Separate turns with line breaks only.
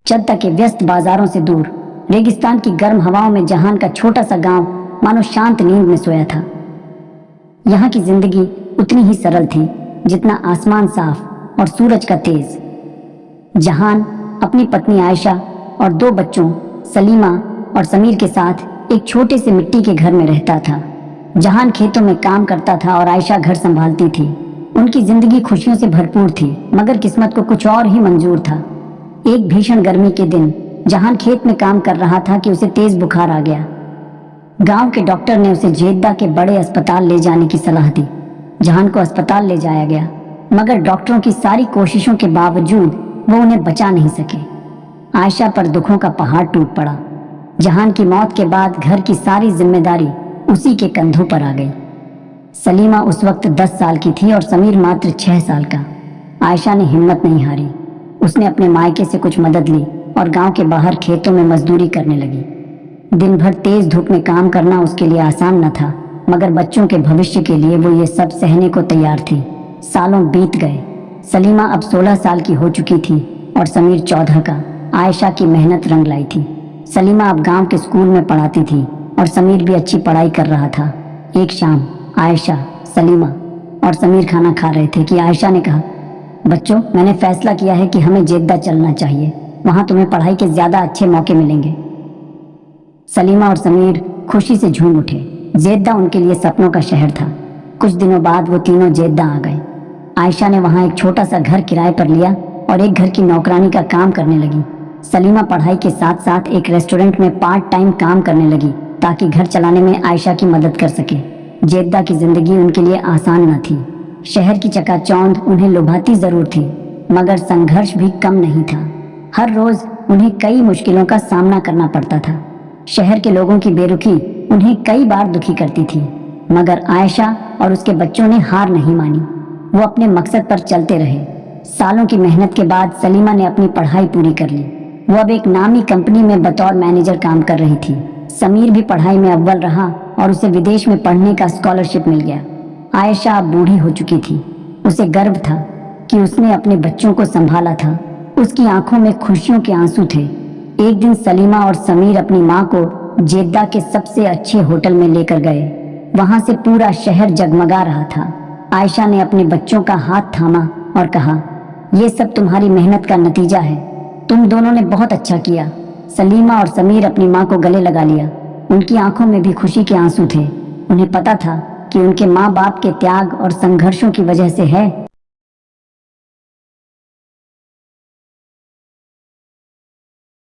जद्दा के व्यस्त बाजारों से दूर रेगिस्तान की गर्म हवाओं में जहान का छोटा सा गांव मानो शांत नींद में सोया था। यहाँ की जिंदगी उतनी ही सरल थी जितना आसमान साफ और सूरज का तेज। जहान अपनी पत्नी आयशा और दो बच्चों सलीमा और समीर के साथ एक छोटे से मिट्टी के घर में रहता था। जहान खेतों में काम करता था और आयशा घर संभालती थी। उनकी जिंदगी खुशियों से भरपूर थी, मगर किस्मत को कुछ और ही मंजूर था। एक भीषण गर्मी के दिन जहान खेत में काम कर रहा था कि उसे तेज बुखार आ गया। गांव के डॉक्टर ने उसे जेद्दा के बड़े अस्पताल ले जाने की सलाह दी। जहान को अस्पताल ले जाया गया, मगर डॉक्टरों की सारी कोशिशों के बावजूद वो उन्हें बचा नहीं सके। आयशा पर दुखों का पहाड़ टूट पड़ा। जहान की मौत के बाद घर की सारी जिम्मेदारी उसी के कंधों पर आ गई। सलीमा उस वक्त 10 साल की थी और समीर मात्र 6 साल का। आयशा ने हिम्मत नहीं हारी। उसने अपने मायके से कुछ मदद ली और गांव के बाहर खेतों में मजदूरी करने लगी। दिन भर तेज धूप में काम करना उसके लिए आसान न था, मगर बच्चों के भविष्य के लिए वो ये सब सहने को तैयार थी। सालों बीत गए। सलीमा अब 16 साल की हो चुकी थी और समीर 14 का। आयशा की मेहनत रंग लाई थी। सलीमा अब गांव के स्कूल में पढ़ाती थी और समीर भी अच्छी पढ़ाई कर रहा था। एक शाम आयशा, सलीमा और समीर खाना खा रहे थे कि आयशा ने कहा, बच्चों, मैंने फैसला किया है कि हमें जेद्दा चलना चाहिए। वहां तुम्हें पढ़ाई के ज्यादा अच्छे मौके मिलेंगे। सलीमा और समीर खुशी से झूम उठे। जेद्दा उनके लिए सपनों का शहर था। कुछ दिनों बाद वो तीनों जेद्दा आ गए। आयशा ने वहां एक छोटा सा घर किराए पर लिया और एक घर की नौकरानी का काम करने लगी। सलीमा पढ़ाई के साथ साथ एक रेस्टोरेंट में पार्ट टाइम काम करने लगी ताकि घर चलाने में आयशा की मदद कर सके। जेद्दा की जिंदगी उनके लिए आसान न थी। शहर की चकाचौंध उन्हें लुभाती जरूर थी, मगर संघर्ष भी कम नहीं था। हर रोज उन्हें कई मुश्किलों का सामना करना पड़ता था। शहर के लोगों की बेरुखी उन्हें कई बार दुखी करती थी, मगर आयशा और उसके बच्चों ने हार नहीं मानी। वो अपने मकसद पर चलते रहे। सालों की मेहनत के बाद सलीमा ने अपनी पढ़ाई पूरी कर ली। वो अब एक नामी कंपनी में बतौर मैनेजर काम कर रही थी। समीर भी पढ़ाई में अव्वल रहा और उसे विदेश में पढ़ने का स्कॉलरशिप मिल गया। आयशा अब बूढ़ी हो चुकी थी। उसे गर्व था कि उसने अपने बच्चों को संभाला था। उसकी आंखों में खुशियों के आंसू थे। एक दिन सलीमा और समीर अपनी माँ को जेद्दा के सबसे अच्छे होटल में लेकर गए। वहां से पूरा शहर जगमगा रहा था। आयशा ने अपने बच्चों का हाथ थामा और कहा, ये सब तुम्हारी मेहनत का नतीजा है। तुम दोनों ने बहुत अच्छा किया। सलीमा और समीर अपनी माँ को गले लगा लिया। उनकी आंखों में भी खुशी के आंसू थे। उन्हें पता था कि उनके माँ बाप के त्याग और संघर्षों की वजह से है